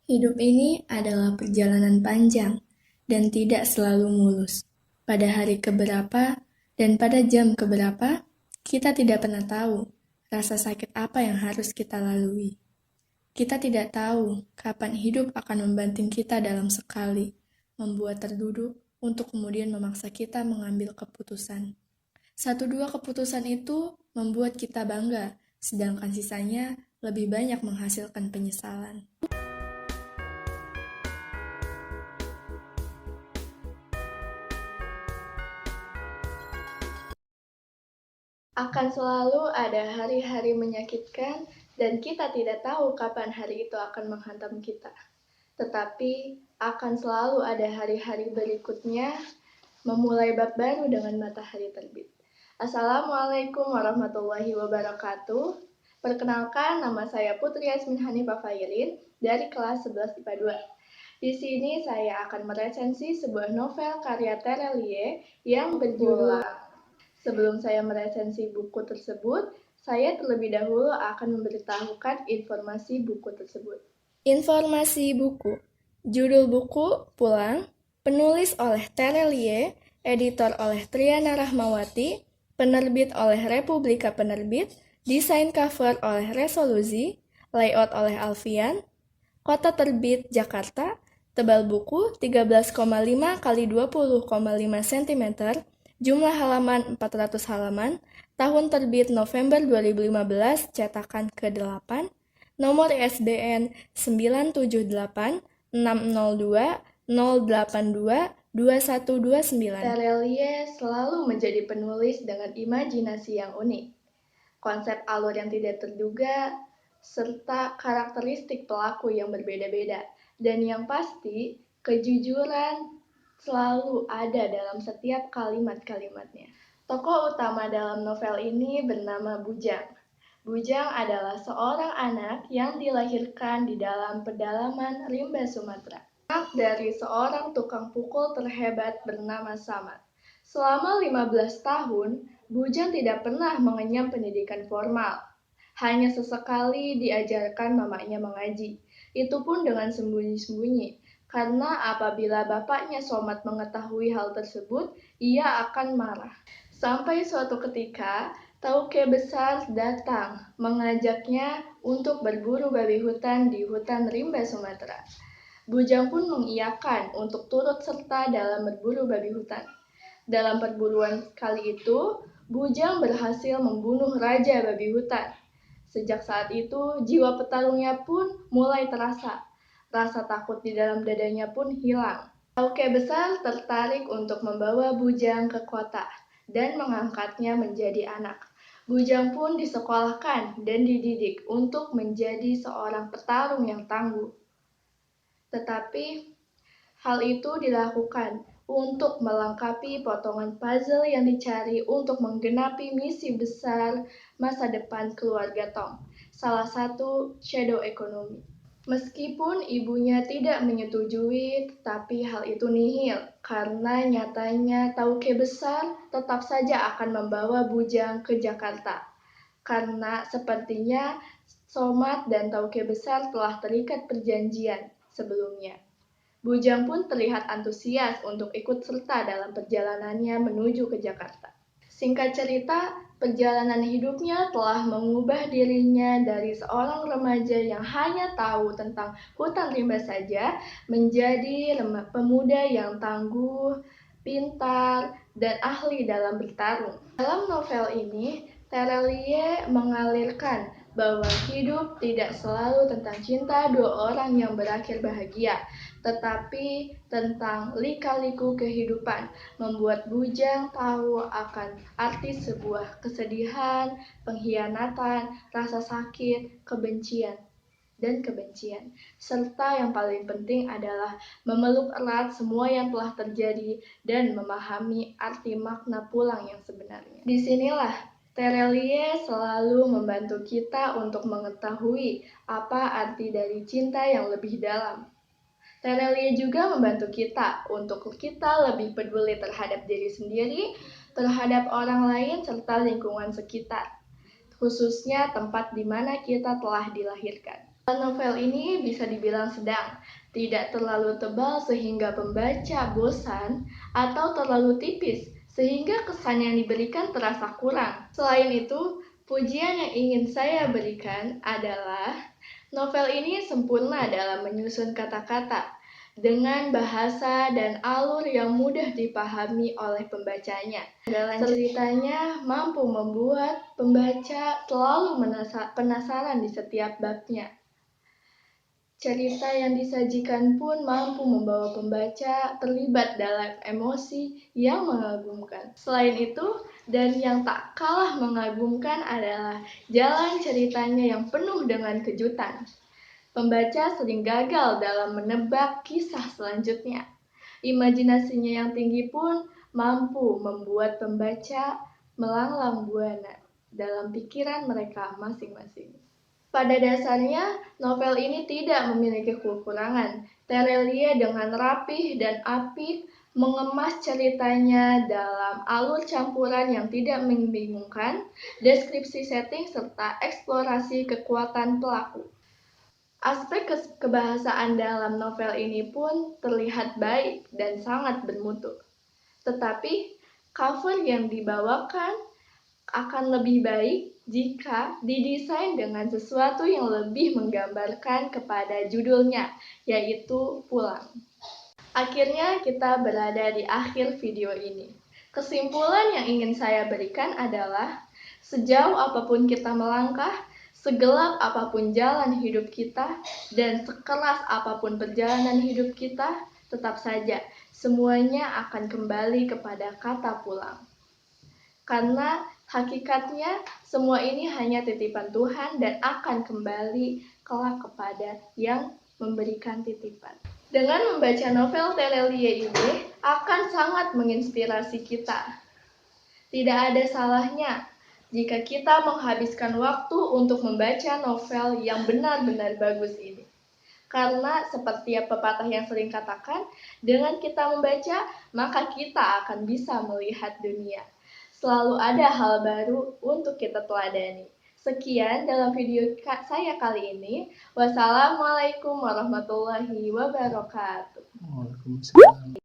Hidup ini adalah perjalanan panjang dan tidak selalu mulus. Pada hari keberapa dan pada jam keberapa, kita tidak pernah tahu rasa sakit apa yang harus kita lalui. Kita tidak tahu kapan hidup akan membanting kita dalam sekali, membuat terduduk untuk kemudian memaksa kita mengambil keputusan. Satu dua keputusan itu membuat kita bangga, sedangkan sisanya lebih banyak menghasilkan penyesalan. Akan selalu ada hari-hari menyakitkan dan kita tidak tahu kapan hari itu akan menghantam kita. Tetapi akan selalu ada hari-hari berikutnya memulai bab baru dengan matahari terbit. Assalamualaikum warahmatullahi wabarakatuh. Perkenalkan, nama saya Putri Yasmin Hanifah Fairin dari kelas 11 IPA 2. Di sini saya akan meresensi sebuah novel karya Terelie yang berjudul. Sebelum saya meresensi buku tersebut, saya terlebih dahulu akan memberitahukan informasi buku tersebut. Informasi buku. Judul buku Pulang, penulis oleh Terelie, editor oleh Triana Rahmawati, penerbit oleh Republika Penerbit, desain cover oleh Resolusi, layout oleh Alfian, kota terbit Jakarta, tebal buku 13,5 x 20,5 cm, jumlah halaman 400 halaman, tahun terbit November 2015, cetakan ke-8, nomor ISBN 978 602 082 2129. Terelie selalu menjadi penulis dengan imajinasi yang unik, konsep alur yang tidak terduga, serta karakteristik pelaku yang berbeda-beda. Dan yang pasti, kejujuran selalu ada dalam setiap kalimat-kalimatnya. Tokoh utama dalam novel ini bernama Bujang. Bujang adalah seorang anak yang dilahirkan di dalam pedalaman Rimba, Sumatera. Anak dari seorang tukang pukul terhebat bernama Samad. Selama 15 tahun, Bujang tidak pernah mengenyam pendidikan formal. Hanya sesekali diajarkan mamanya mengaji. Itu pun dengan sembunyi-sembunyi, karena apabila bapaknya Somad mengetahui hal tersebut, ia akan marah. Sampai suatu ketika, Tauke besar datang mengajaknya untuk berburu babi hutan di hutan Rimba, Sumatera. Bujang pun mengiyakan untuk turut serta dalam berburu babi hutan. Dalam perburuan kali itu, Bujang berhasil membunuh raja babi hutan. Sejak saat itu, jiwa petarungnya pun mulai terasa. Rasa takut di dalam dadanya pun hilang. Tauke besar tertarik untuk membawa Bujang ke kota dan mengangkatnya menjadi anak. Bujang pun disekolahkan dan dididik untuk menjadi seorang petarung yang tangguh. Tetapi hal itu dilakukan untuk melengkapi potongan puzzle yang dicari untuk menggenapi misi besar masa depan keluarga Tom, salah satu shadow economy. Meskipun ibunya tidak menyetujui, tetapi hal itu nihil, karena nyatanya Tauke besar tetap saja akan membawa Bujang ke Jakarta. Karena sepertinya Somad dan Tauke besar telah terikat perjanjian sebelumnya. Bujang pun terlihat antusias untuk ikut serta dalam perjalanannya menuju ke Jakarta. Singkat cerita, perjalanan hidupnya telah mengubah dirinya dari seorang remaja yang hanya tahu tentang hutan rimba saja menjadi pemuda yang tangguh, pintar, dan ahli dalam bertarung. Dalam novel ini, Terelie mengalirkan bahwa hidup tidak selalu tentang cinta dua orang yang berakhir bahagia, tetapi tentang lika-liku kehidupan, membuat Bujang tahu akan arti sebuah kesedihan, pengkhianatan, rasa sakit, kebencian, serta yang paling penting adalah memeluk erat semua yang telah terjadi dan memahami arti makna pulang yang sebenarnya. Disinilah Terelie selalu membantu kita untuk mengetahui apa arti dari cinta yang lebih dalam. Terelie juga membantu kita untuk kita lebih peduli terhadap diri sendiri, terhadap orang lain, serta lingkungan sekitar, khususnya tempat di mana kita telah dilahirkan. Novel ini bisa dibilang sedang, tidak terlalu tebal sehingga pembaca bosan, atau terlalu tipis sehingga kesan yang diberikan terasa kurang. Selain itu, pujian yang ingin saya berikan adalah novel ini sempurna dalam menyusun kata-kata, dengan bahasa dan alur yang mudah dipahami oleh pembacanya. Jalan ceritanya mampu membuat pembaca selalu penasaran di setiap babnya. Cerita yang disajikan pun mampu membawa pembaca terlibat dalam emosi yang mengagumkan. Selain itu, dan yang tak kalah mengagumkan adalah jalan ceritanya yang penuh dengan kejutan. Pembaca sering gagal dalam menebak kisah selanjutnya. Imajinasinya yang tinggi pun mampu membuat pembaca melanglang buana dalam pikiran mereka masing-masing. Pada dasarnya, novel ini tidak memiliki kekurangan. Terelie dengan rapih dan apik mengemas ceritanya dalam alur campuran yang tidak membingungkan, deskripsi setting, serta eksplorasi kekuatan pelaku. Aspek kebahasaan dalam novel ini pun terlihat baik dan sangat bermutu. Tetapi, cover yang dibawakan akan lebih baik jika didesain dengan sesuatu yang lebih menggambarkan kepada judulnya, yaitu pulang. Akhirnya kita berada di akhir video ini. Kesimpulan yang ingin saya berikan adalah, sejauh apapun kita melangkah, segelap apapun jalan hidup kita, dan sekeras apapun perjalanan hidup kita, tetap saja semuanya akan kembali kepada kata pulang. Karena hakikatnya semua ini hanya titipan Tuhan dan akan kembali kelak kepada yang memberikan titipan. Dengan membaca novel Terelie ini akan sangat menginspirasi kita. Tidak ada salahnya jika kita menghabiskan waktu untuk membaca novel yang benar-benar bagus ini. Karena seperti pepatah yang sering katakan, dengan kita membaca, maka kita akan bisa melihat dunia. Selalu ada hal baru untuk kita teladani. Sekian dalam video saya kali ini. Wassalamualaikum warahmatullahi wabarakatuh. Waalaikumsalam.